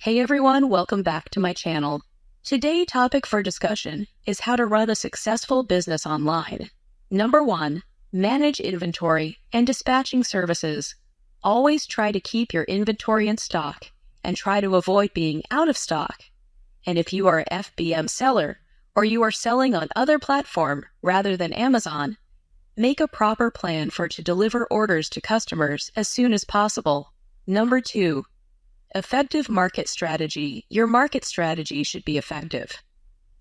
Hey everyone, welcome back to my channel. Today's topic for discussion is how to run a successful business online. Number 1, manage inventory and dispatching services. Always try to keep your inventory in stock and try to avoid being out of stock. And if you are an FBM seller or you are selling on other platform rather than Amazon, make a proper plan to deliver orders to customers as soon as possible. Number 2, effective market strategy. Your market strategy should be effective.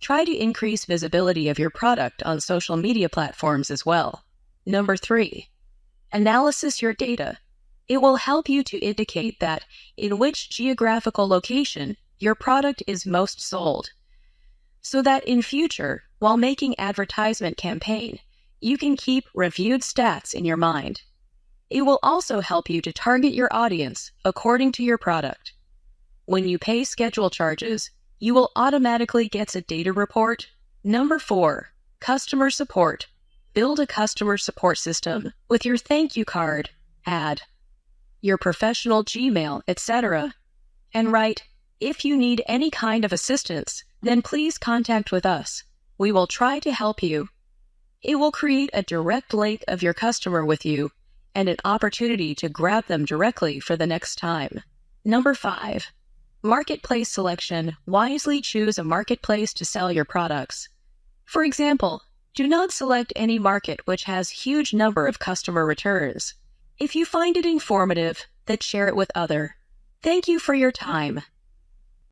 Try to increase visibility of your product on social media platforms as well. Number 3, analysis your data. It will help you to indicate that in which geographical location your product is most sold, so that in future, while making advertisement campaign, you can keep reviewed stats in your mind. It will also help you to target your audience according to your product. When you pay schedule charges, you will automatically get a data report. Number 4, customer support. Build a customer support system with your thank you card, ad, your professional Gmail, etc. And write, if you need any kind of assistance, then please contact with us. We will try to help you. It will create a direct link of your customer with you and an opportunity to grab them directly for the next time. Number 5, marketplace selection. Wisely choose a marketplace to sell your products. For example, do not select any market which has huge number of customer returns. If you find it informative, then share it with others. Thank you for your time.